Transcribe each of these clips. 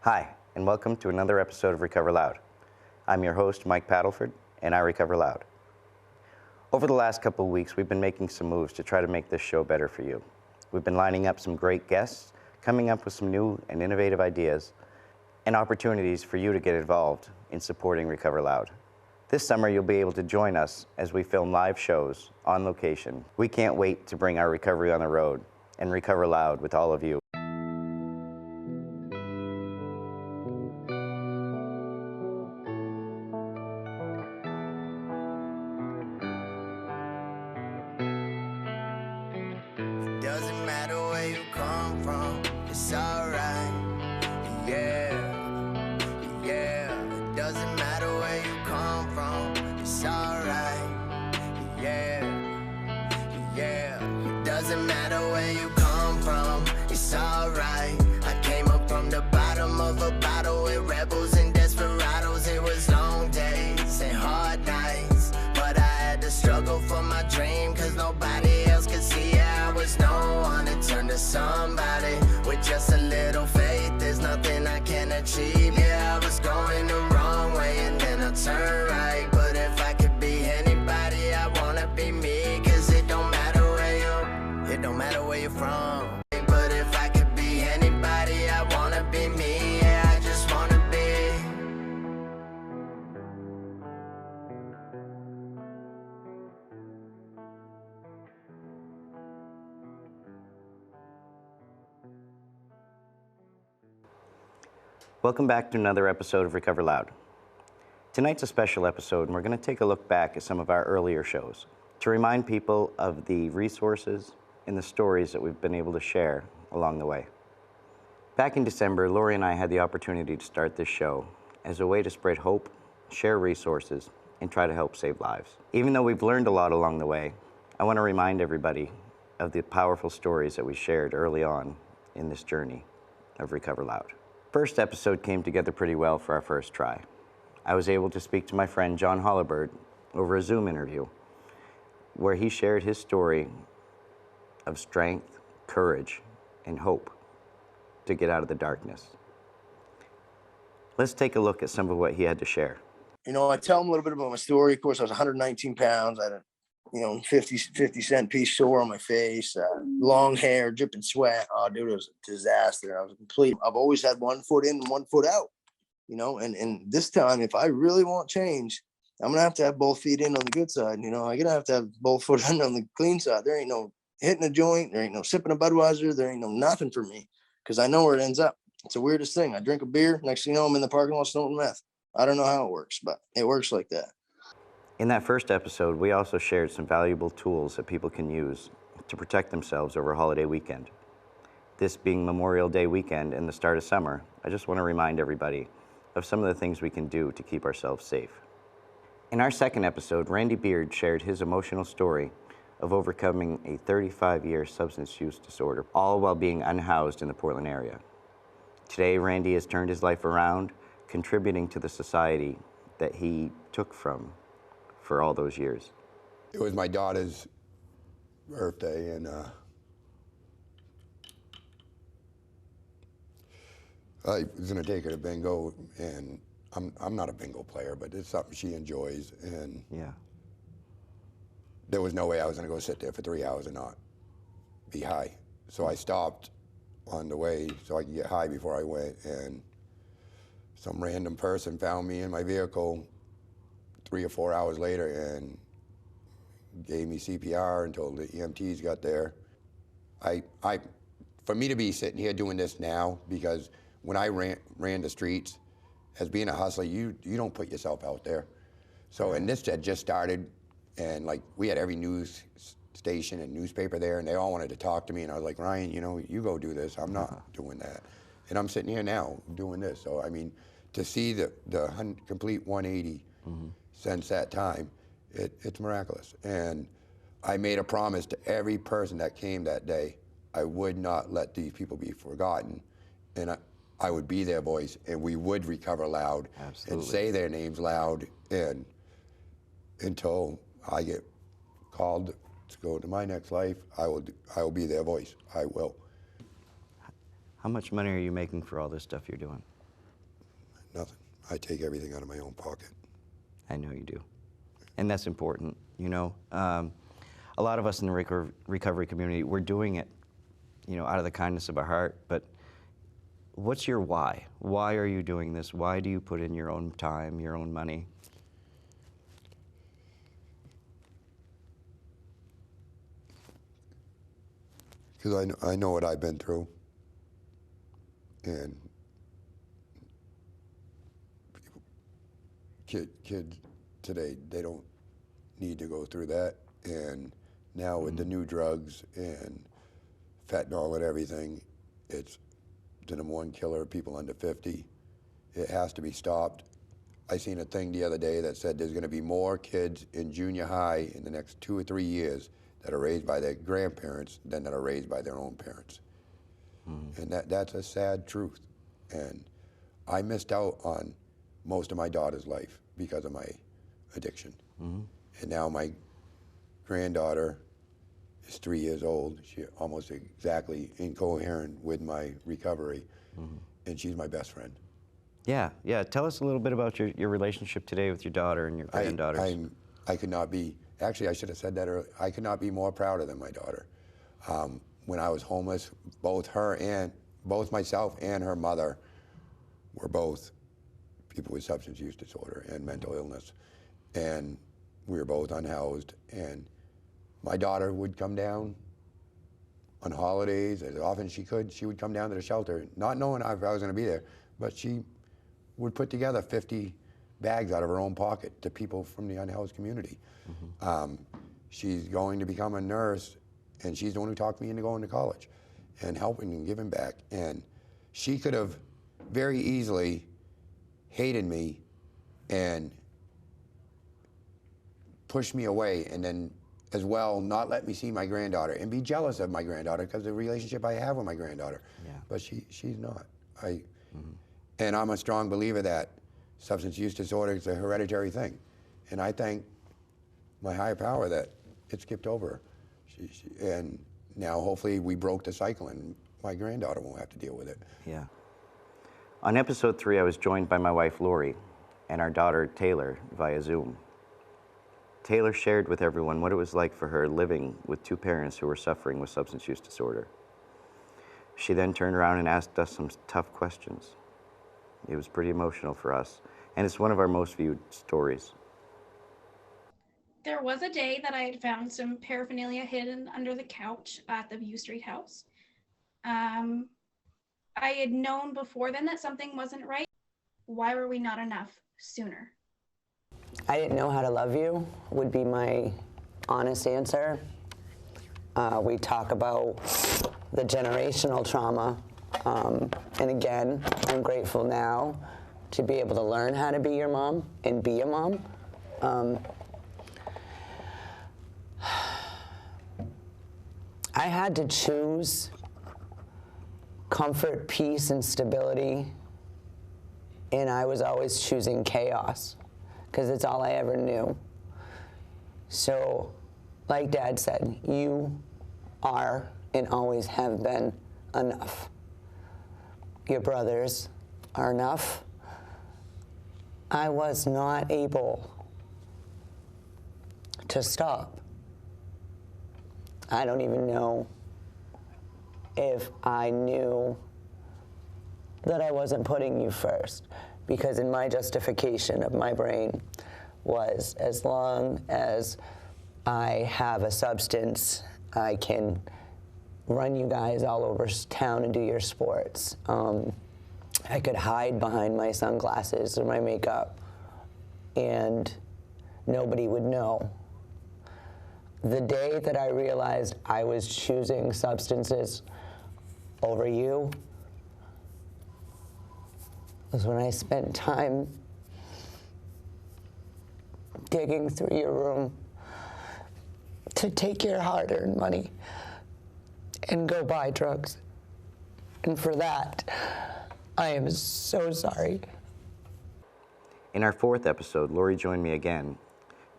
Hi, and welcome to another episode of Recover Loud. I'm your host, Mike Paddleford, and I recover loud. Over the last couple of weeks, we've been making some moves to try to make this show better for you. We've been lining up some great guests, coming up with some new and innovative ideas, and opportunities for you to get involved in supporting Recover Loud. This summer, you'll be able to join us as we film live shows on location. We can't wait to bring our recovery on the road and recover loud with all of you. Doesn't matter where you come from, it's alright. Yeah. It doesn't matter where you come from, it's alright. Yeah. It doesn't matter where you come from, it's alright. I came up from the bottom of a bottle with rebels and desperados. It was long days and hard nights, but I had to struggle for my dream, cause nobody else could see it. I was no one to turn to somebody. With just a little faith, there's nothing I can't achieve. Yeah, I was going the wrong way and then I turned right. But if I could be anybody, I wanna be me. Cause it don't matter where you're from. But if I could be anybody, I wanna be me. Yeah, I just wanna be. Welcome back to another episode of Recover Loud. Tonight's a special episode, and we're going to take a look back at some of our earlier shows to remind people of the resources and the stories that we've been able to share along the way. Back in December, Lori and I had the opportunity to start this show as a way to spread hope, share resources, and try to help save lives. Even though we've learned a lot along the way, I want to remind everybody of the powerful stories that we shared early on in this journey of Recover Loud. First episode came together pretty well for our first try. I was able to speak to my friend John Hollibird over a Zoom interview where he shared his story of strength, courage, and hope to get out of the darkness. Let's take a look at some of what he had to share. You know, I tell him a little bit about my story. Of course, I was 119 pounds. I had a 50 cent piece sore on my face, long hair, dripping sweat. Oh, dude, it was a disaster. I was complete. I've always had 1 foot in and 1 foot out, and this time, if I really want change, I'm going to have both feet in on the good side. I'm going to have both foot in on the clean side. There ain't no hitting a joint. There ain't no sipping a Budweiser. There ain't no nothing for me because I know where it ends up. It's the weirdest thing. I drink a beer. Next thing you know, I'm in the parking lot snorting meth. I don't know how it works, but it works like that. In that first episode, we also shared some valuable tools that people can use to protect themselves over a holiday weekend. This being Memorial Day weekend and the start of summer, I just want to remind everybody of some of the things we can do to keep ourselves safe. In our second episode, Randy Beard shared his emotional story of overcoming a 35-year substance use disorder, all while being unhoused in the Portland area. Today, Randy has turned his life around, contributing to the society that he took from for all those years. It was my daughter's birthday, and I was gonna take her to bingo, and I'm not a bingo player, but it's something she enjoys, and Yeah. there was no way I was gonna go sit there for 3 hours and not be high. So I stopped on the way so I could get high before I went, and some random person found me in my vehicle 3 or 4 hours later and gave me CPR until the EMTs got there. For me to be sitting here doing this now, because when I ran the streets, as being a hustler, you don't put yourself out there. So, and this had just started, and like we had every news station and newspaper there, and they all wanted to talk to me, and I was like, Ryan, you go do this. I'm not doing that. And I'm sitting here now doing this. So, I mean, to see the complete 180 since that time, it's miraculous. And I made a promise to every person that came that day, I would not let these people be forgotten. And I would be their voice, and we would recover loud. Absolutely. And say their names loud, and until I get called to go to my next life, I will be their voice. I will. How much money are you making for all this stuff you're doing? Nothing. I take everything out of my own pocket. I know you do. And that's important, you know. A lot of us in the recovery community, we're doing it, you know, out of the kindness of our heart, but what's your why? Why are you doing this? Why do you put in your own time, your own money? Because I know what I've been through, and kids today, they don't need to go through that. And now with the new drugs and fentanyl and everything, it's the #1 killer of people under 50. It has to be stopped. I seen a thing the other day that said there's going to be more kids in junior high in the next 2 or 3 years that are raised by their grandparents than that are raised by their own parents. And that's a sad truth. And I missed out on most of my daughter's life because of my addiction. And now my granddaughter is 3 years old. She's almost exactly incoherent with my recovery, and she's my best friend. Yeah, yeah. Tell us a little bit about your relationship today with your daughter and your granddaughters. I could not be, actually I should have said that earlier, I could not be more prouder than my daughter. When I was homeless, both myself and her mother were both people with substance use disorder and mental illness. And we were both unhoused. And my daughter would come down on holidays as often as she could. She would come down to the shelter, not knowing if I was going to be there, but she would put together 50 bags out of her own pocket to people from the unhoused community. She's going to become a nurse, and she's the one who talked me into going to college and helping and giving back. And she could have very easily hated me and pushed me away, and then as well not let me see my granddaughter and be jealous of my granddaughter because of the relationship I have with my granddaughter. Yeah. But she's not. And I'm a strong believer that substance use disorder is a hereditary thing. And I thank my higher power that it skipped over her. And now hopefully we broke the cycle and my granddaughter won't have to deal with it. Yeah. On episode 3, I was joined by my wife, Lori, and our daughter, Taylor, via Zoom. Taylor shared with everyone what it was like for her living with 2 parents who were suffering with substance use disorder. She then turned around and asked us some tough questions. It was pretty emotional for us, and it's one of our most viewed stories. There was a day that I had found some paraphernalia hidden under the couch at the View Street house. I had known before then that something wasn't right. Why were we not enough sooner? I didn't know how to love you would be my honest answer. We talk about the generational trauma. And again, I'm grateful now to be able to learn how to be your mom and be a mom. I had to choose comfort, peace, and stability, and I was always choosing chaos because it's all I ever knew. So, like Dad said, you are and always have been enough. Your brothers are enough. I was not able to stop. I don't even know if I knew that I wasn't putting you first, because in my justification of my brain was, as long as I have a substance, I can run you guys all over town and do your sports. I could hide behind my sunglasses or my makeup and nobody would know. The day that I realized I was choosing substances over you was when I spent time digging through your room to take your hard-earned money and go buy drugs. And for that, I am so sorry. In our 4th episode, Lori joined me again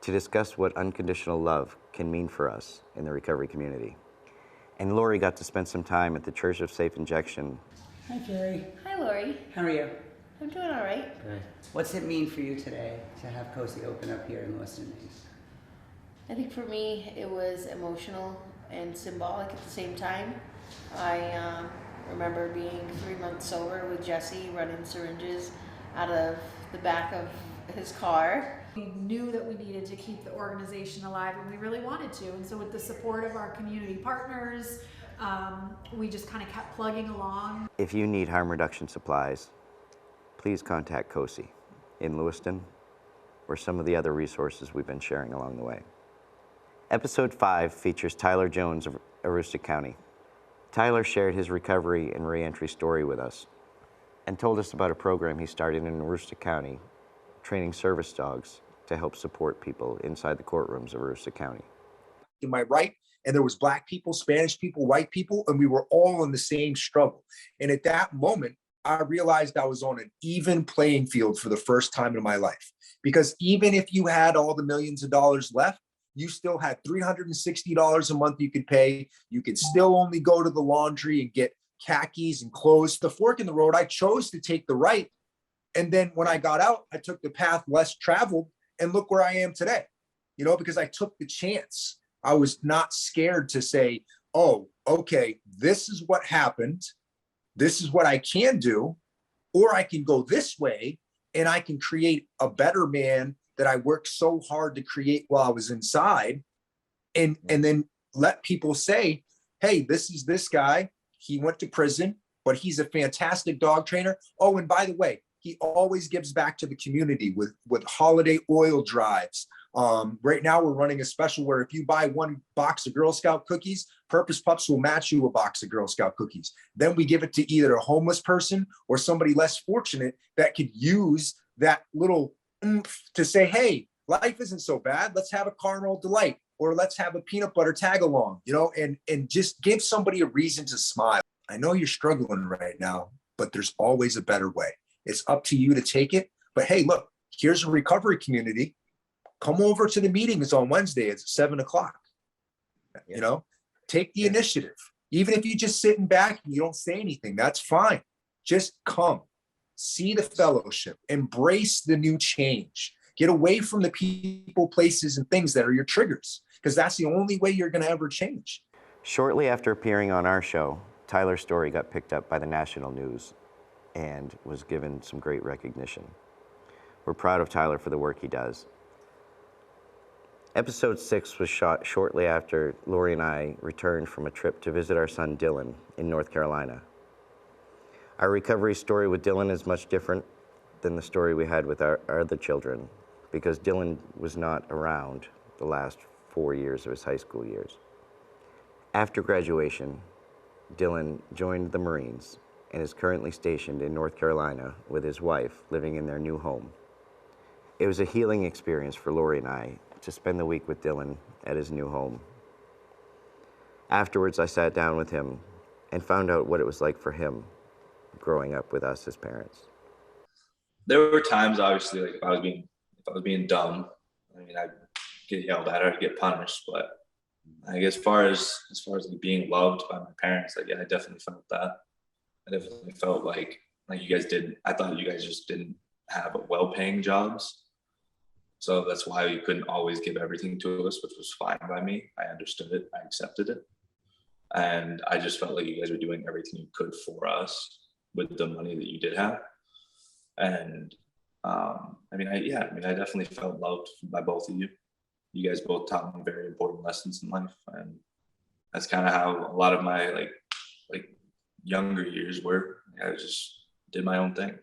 to discuss what unconditional love can mean for us in the recovery community. And Lori got to spend some time at the Church of Safe Injection. Hi, Carrie. Hi, Lori. How are you? I'm doing all right. Good. What's it mean for you today to have Cozy open up here in Lewiston? I think for me, it was emotional and symbolic at the same time. I remember being 3 months sober with Jesse, running syringes out of the back of his car. We knew that we needed to keep the organization alive, and we really wanted to. And so with the support of our community partners, we just kind of kept plugging along. If you need harm reduction supplies, please contact COSI in Lewiston or some of the other resources we've been sharing along the way. Episode 5 features Tyler Jones of Aroostook County. Tyler shared his recovery and reentry story with us and told us about a program he started in Aroostook County, training service dogs to help support people inside the courtrooms of Aroostook County. In my right, and there was Black people, Spanish people, white people, and we were all in the same struggle. And at that moment, I realized I was on an even playing field for the first time in my life. Because even if you had all the millions of dollars left, you still had $360 a month you could pay. You could still only go to the laundry and get khakis and clothes. The fork in the road, I chose to take the right. And then when I got out, I took the path less traveled, and look where I am today, because I took the chance. I was not scared to say, oh, okay, this is what happened. This is what I can do, or I can go this way and I can create a better man that I worked so hard to create while I was inside. And then let people say, hey, this is this guy. He went to prison, but he's a fantastic dog trainer. Oh, and by the way, he always gives back to the community with holiday oil drives. Right now we're running a special where if you buy 1 box of Girl Scout cookies, Purpose Pups will match you a box of Girl Scout cookies. Then we give it to either a homeless person or somebody less fortunate that could use that little oomph to say, hey, life isn't so bad. Let's have a caramel delight, or let's have a peanut butter tag along, and just give somebody a reason to smile. I know you're struggling right now, but there's always a better way. It's up to you to take it. But hey, look, here's a recovery community. Come over to the meetings on Wednesday at 7:00. Take the initiative. Even if you just sitting back and you don't say anything, that's fine. Just come, see the fellowship, embrace the new change. Get away from the people, places, and things that are your triggers, because that's the only way you're going to ever change. Shortly after appearing on our show, Tyler's story got picked up by the national news and was given some great recognition. We're proud of Tyler for the work he does. Episode 6 was shot shortly after Lori and I returned from a trip to visit our son Dylan in North Carolina. Our recovery story with Dylan is much different than the story we had with our other children, because Dylan was not around the last 4 years of his high school years. After graduation, Dylan joined the Marines and is currently stationed in North Carolina with his wife, living in their new home. It was a healing experience for Lori and I to spend the week with Dylan at his new home. Afterwards, I sat down with him and found out what it was like for him growing up with us as parents. There were times, obviously, like if I was being dumb, I'd get yelled at or I'd get punished. But I guess as far as like being loved by my parents, I definitely felt that. I definitely felt like you guys didn't. I thought you guys just didn't have well-paying jobs. So that's why you couldn't always give everything to us, which was fine by me. I understood it. I accepted it. And I just felt like you guys were doing everything you could for us with the money that you did have. And I definitely felt loved by both of you. You guys both taught me very important lessons in life. And that's kind of how a lot of my like younger years were. I just did my own thing.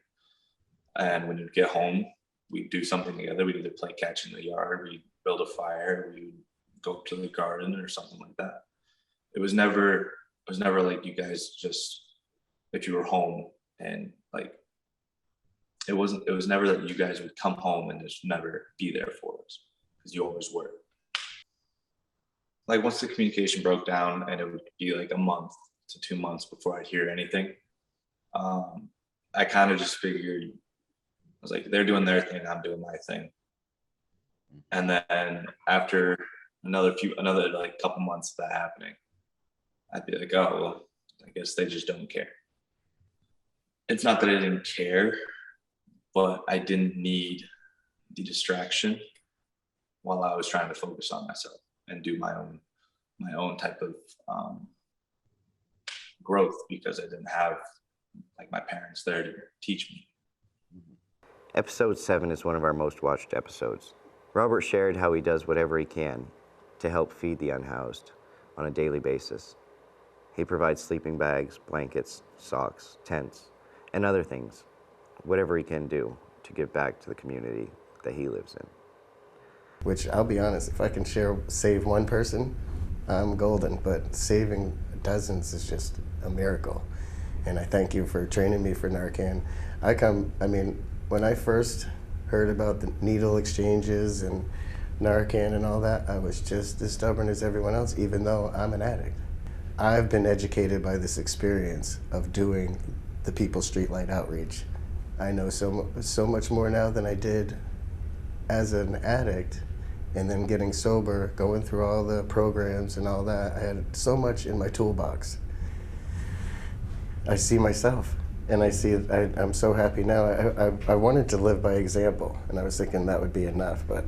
And when you'd get home, we'd do something together. We'd either play catch in the yard, we'd build a fire, we'd go up to the garden or something like that. It was never like you guys just, if you were home and it was never that you guys would come home and just never be there for us, because you always were. Like once the communication broke down and it would be like a month to 2 months before I'd hear anything, I kind of just figured, I was like, they're doing their thing, I'm doing my thing. And then after another couple months of that happening, I'd be like, oh, well, I guess they just don't care. It's not that I didn't care. but I didn't need the distraction while I was trying to focus on myself and do my own type of growth, because I didn't have like my parents there to teach me. Episode 7 is one of our most watched episodes. Robert shared how he does whatever he can to help feed the unhoused on a daily basis. He provides sleeping bags, blankets, socks, tents, and other things, whatever he can do to give back to the community that he lives in. Which, I'll be honest, if I can save one person, I'm golden, but saving dozens is just a miracle. And I thank you for training me for Narcan. When I first heard about the needle exchanges and Narcan and all that, I was just as stubborn as everyone else, even though I'm an addict. I've been educated by this experience of doing the People's Streetlight outreach. I know so much more now than I did as an addict, and then getting sober, going through all the programs and all that. I had so much in my toolbox. I see myself, and I'm so happy now. I wanted to live by example, and I was thinking that would be enough, but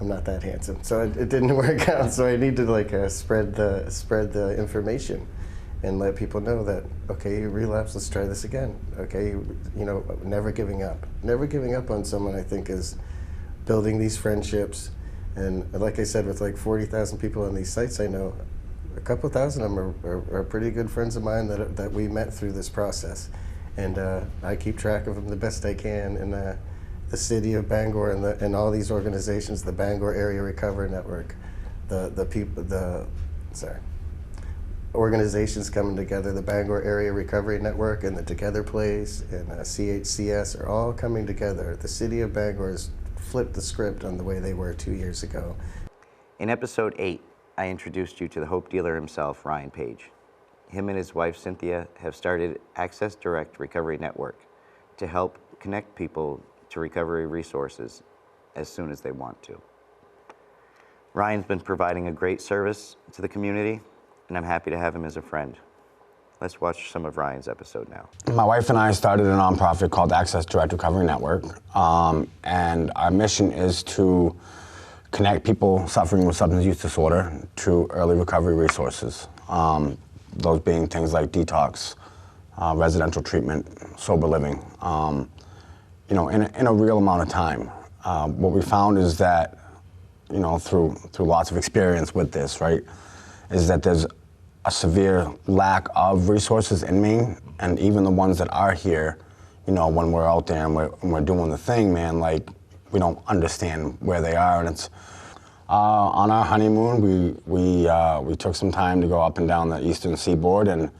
I'm not that handsome, so it didn't work out. So I need to spread the information and let people know that, okay, you relapse, let's try this again. Okay, never giving up. Never giving up on someone, I think, is building these friendships. And like I said, with like 40,000 people on these sites, I know a couple thousand of them are pretty good friends of mine that we met through this process. And I keep track of them the best I can. And the city of Bangor and all these organizations, the Bangor Area Recovery Network, organizations coming together, the Bangor Area Recovery Network and the Together Place and CHCS are all coming together. The city of Bangor has flipped the script on the way they were 2 years ago. In episode 8, I introduced you to the hope dealer himself, Ryan Page. Him and his wife, Cynthia, have started Access Direct Recovery Network to help connect people to recovery resources as soon as they want to. Ryan's been providing a great service to the community, and I'm happy to have him as a friend. Let's watch some of Ryan's episode now. My wife and I started a nonprofit called Access Direct Recovery Network, and our mission is to connect people suffering with substance use disorder to early recovery resources. Those being things like detox, residential treatment, sober living, in a real amount of time. What we found is that, through lots of experience with this, right, is that there's a severe lack of resources in Maine, and even the ones that are here, when we're out there and we're doing the thing, man, like, we don't understand where they are. And it's on our honeymoon, we took some time to go up and down the eastern seaboard, and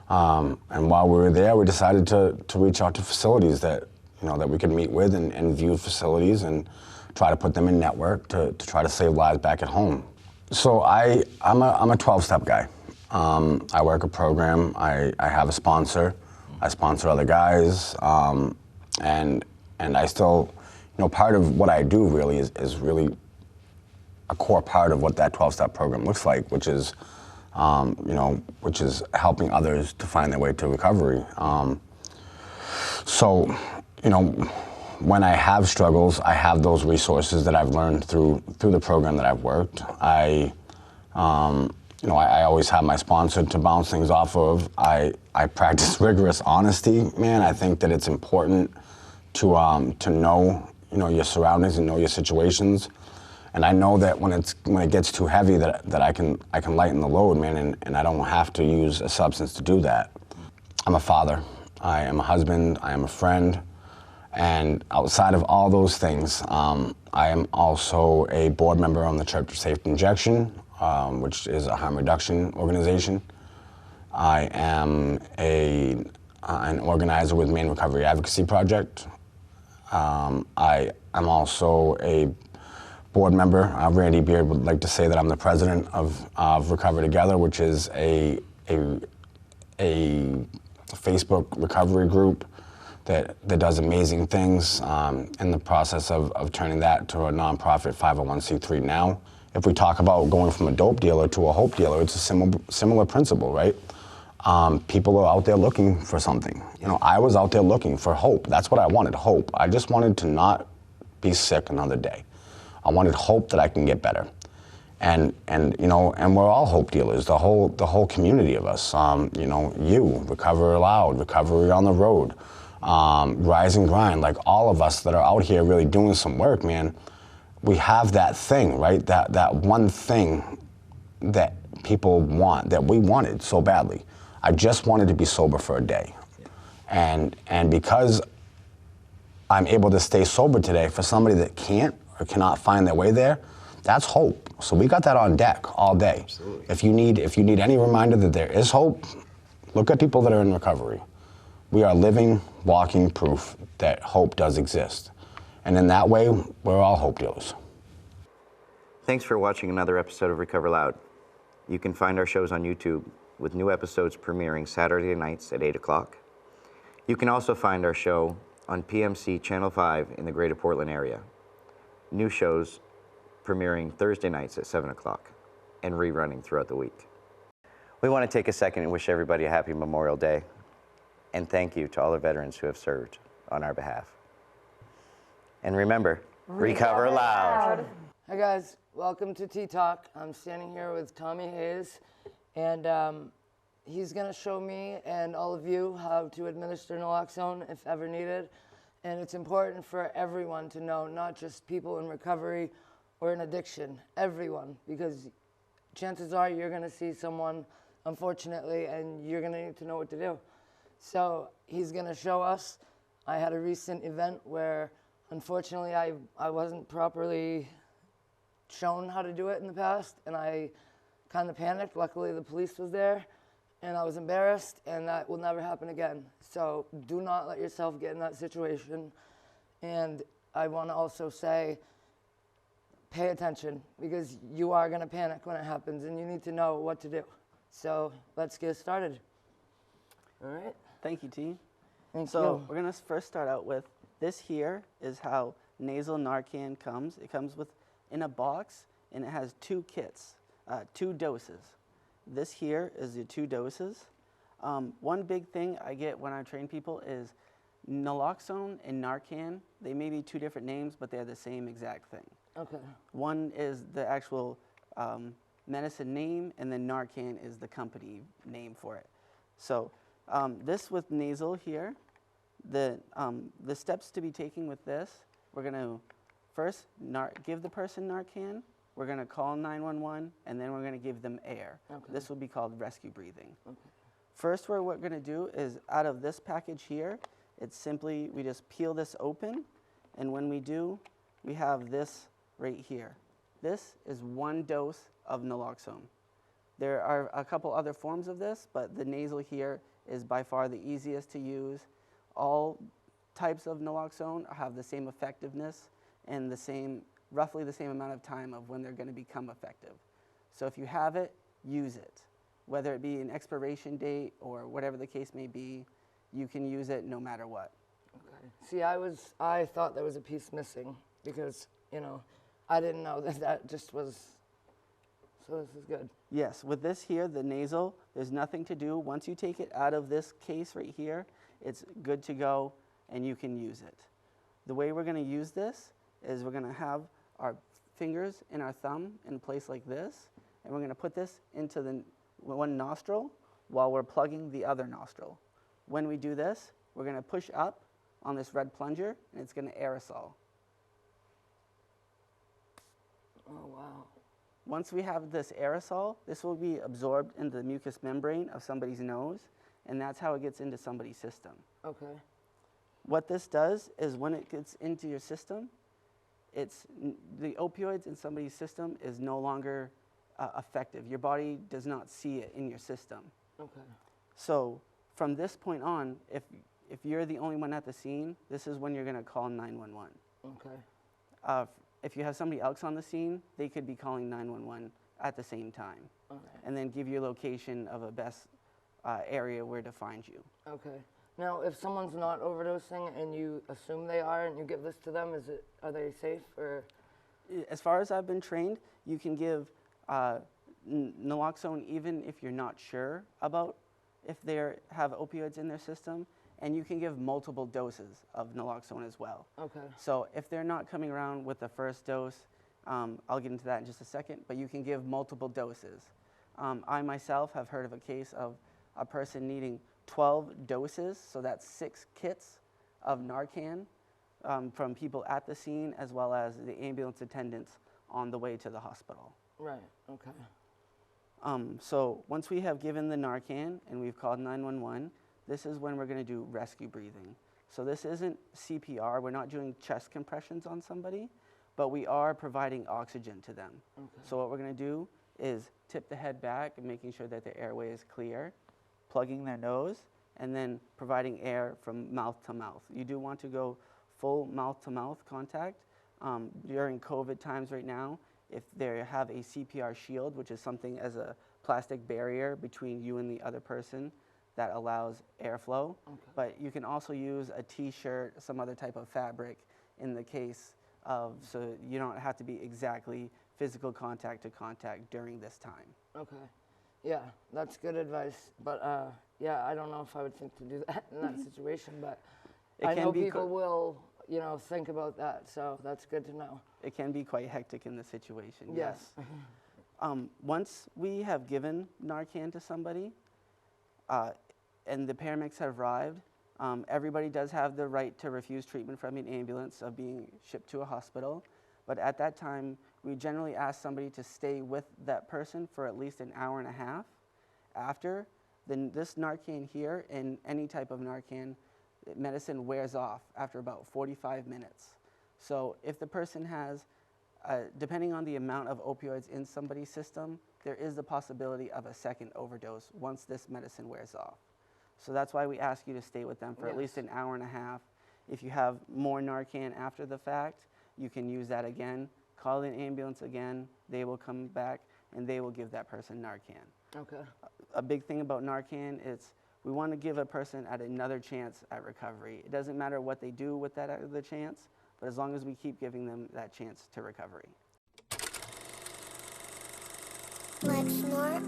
while we were there, we decided to reach out to facilities that that we could meet with and view facilities and try to put them in network to try to save lives back at home. So I'm a 12-step guy. I work a program. I have a sponsor. I sponsor other guys, and I still, part of what I do really is really a core part of what that 12-step program looks like, which is, which is helping others to find their way to recovery. So, when I have struggles, I have those resources that I've learned through the program that I've worked. I always have my sponsor to bounce things off of. I practice rigorous honesty, man. I think that it's important to know, your surroundings and know your situations. And I know that when it gets too heavy, that I can lighten the load, man, and I don't have to use a substance to do that. I'm a father. I am a husband. I am a friend. And outside of all those things, I am also a board member on the Church of Safe Injection, which is a harm reduction organization. I am an organizer with Maine Recovery Advocacy Project. I am also a board member. Randy Beard would like to say that I'm the president of Recover Together, which is a Facebook recovery group that does amazing things, in the process of turning that to a nonprofit 501c3 now. If we talk about going from a dope dealer to a hope dealer, it's a similar principle, right? People are out there looking for something. You know, I was out there looking for hope. That's what I wanted, hope. I just wanted to not be sick another day. I wanted hope that I can get better. And you know, and we're all hope dealers, the whole community of us. You know, you, Recovery Loud, Recovery on the Road, Rise and Grind, like all of us that are out here really doing some work, man. We have that thing, right? That one thing that people want, that we wanted so badly. I just wanted to be sober for a day. And because I'm able to stay sober today, for somebody that can't or cannot find their way there, that's hope. So we got that on deck all day. Absolutely. If you need any reminder that there is hope, look at people that are in recovery. We are living, walking proof that hope does exist. And in that way, we're all hope dealers. Thanks for watching another episode of Recover Loud. You can find our shows on YouTube with new episodes premiering Saturday nights at 8 o'clock. You can also find our show on PMC Channel 5 in the Greater Portland area. New shows premiering Thursday nights at 7 o'clock and rerunning throughout the week. We want to take a second and wish everybody a happy Memorial Day, and thank you to all the veterans who have served on our behalf. And remember, Recover Loud. Hi guys, welcome to Tea Talk. I'm standing here with Tommy Hayes, and he's gonna show me and all of you how to administer naloxone if ever needed. And it's important for everyone to know, not just people in recovery or in addiction, everyone, because chances are you're gonna see someone, unfortunately, and you're gonna need to know what to do. So he's gonna show us. I had a recent event where, unfortunately, I wasn't properly shown how to do it in the past, and I kind of panicked. Luckily, the police was there, and I was embarrassed, and that will never happen again. So do not let yourself get in that situation. And I want to also say, pay attention, because you are going to panic when it happens, and you need to know what to do. So let's get started. All right. Thank you, T. Thank so you. We're going to first start out with, this here is how Nasal Narcan comes. It comes in a box, and it has 2 kits, 2 doses. This here is your 2 doses. One big thing I get when I train people is naloxone and Narcan. They may be 2 different names, but they're the same exact thing. Okay. One is the actual medicine name, and then Narcan is the company name for it. So this with nasal here, the steps to be taken with this, we're going to first give the person Narcan, we're going to call 911, and then we're going to give them air. Okay. This will be called rescue breathing. Okay. First, what we're going to do is, out of this package here, it's simply, we just peel this open, and when we do, we have this right here. This is 1 dose of naloxone. There are a couple other forms of this, but the nasal here is by far the easiest to use. All types of naloxone have the same effectiveness and roughly the same amount of time of when they're going to become effective. So if you have it, use it. Whether it be an expiration date or whatever the case may be, you can use it no matter what. Okay. See, I thought there was a piece missing because, you know, I didn't know that just was, so this is good. Yes, with this here, the nasal, there's nothing to do. Once you take it out of this case right here, it's good to go and you can use it. The way we're going to use this is we're going to have our fingers and our thumb in a place like this, and we're going to put this into the one nostril while we're plugging the other nostril. When we do this, we're going to push up on this red plunger, and it's going to aerosol. Oh, wow. Once we have this aerosol, this will be absorbed into the mucous membrane of somebody's nose, and that's how it gets into somebody's system. Okay. What this does is when it gets into your system, the opioids in somebody's system is no longer effective. Your body does not see it in your system. Okay. So from this point on, if you're the only one at the scene, this is when you're going to call 911. Okay. If you have somebody else on the scene, they could be calling 911 at the same time. Okay. And then give you a location of a best area where to find you. Okay. Now, if someone's not overdosing and you assume they are and you give this to them, are they safe or? As far as I've been trained, you can give naloxone even if you're not sure about if they have opioids in their system, and you can give multiple doses of naloxone as well. Okay. So if they're not coming around with the first dose, I'll get into that in just a second, but you can give multiple doses. I myself have heard of a case of a person needing 12 doses, so that's 6 kits of Narcan from people at the scene as well as the ambulance attendants on the way to the hospital. Right, okay. So once we have given the Narcan and we've called 911, this is when we're going to do rescue breathing. So this isn't CPR, we're not doing chest compressions on somebody, but we are providing oxygen to them. Okay. So what we're going to do is tip the head back and making sure that their airway is clear, plugging their nose, and then providing air from mouth to mouth. You do want to go full mouth-to-mouth contact. During COVID times right now, if they have a CPR shield, which is something as a plastic barrier between you and the other person that allows airflow, but you can also use a t-shirt, some other type of fabric in the case of, so you don't have to be exactly physical contact to contact during this time. Okay. Yeah, that's good advice. But yeah, I don't know if I would think to do that in that situation, but I know people will, you know, think about that. So that's good to know. It can be quite hectic in the situation, Yes. Once we have given Narcan to somebody and the paramedics have arrived, everybody does have the right to refuse treatment from an ambulance of being shipped to a hospital. But at that time, we generally ask somebody to stay with that person for at least an hour and a half. After, then this Narcan here and any type of Narcan medicine wears off after about 45 minutes. So if the person has, depending on the amount of opioids in somebody's system, there is the possibility of a second overdose once this medicine wears off. So that's why we ask you to stay with them for at least an hour and a half. If you have more Narcan after the fact, you can use that again, call an ambulance again, they will come back and they will give that person Narcan. Okay. A big thing about Narcan is we want to give a person another chance at recovery. It doesn't matter what they do with that other chance, but as long as we keep giving them that chance to recovery. Like snort.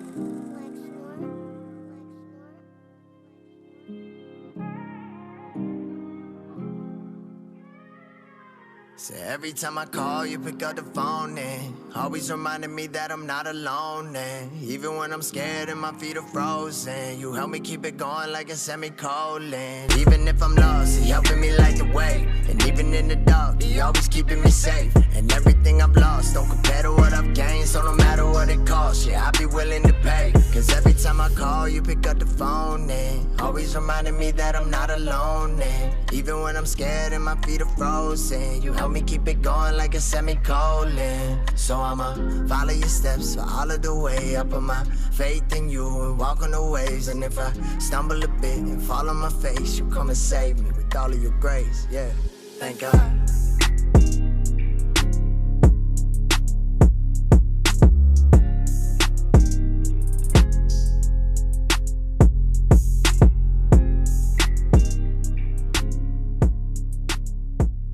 So every time I call, you pick up the phone and always reminding me that I'm not alone. And even when I'm scared and my feet are frozen, you help me keep it going like a semicolon. Even if I'm lost, he helping me light the way. And even in the dark, he always keeping me safe. And everything I've lost don't compare to what I've gained. So no matter what it costs, yeah, I'll be willing to pay. Cause every time I call, you pick up the phone and always reminding me that I'm not alone. And even when I'm scared and my feet are frozen, you help me keep it going like a semicolon. So I'ma follow your steps for all of the way. I put my faith in you and walk on the waves. And if I stumble a bit and fall on my face, you come and save me with all of your grace. Yeah, thank God.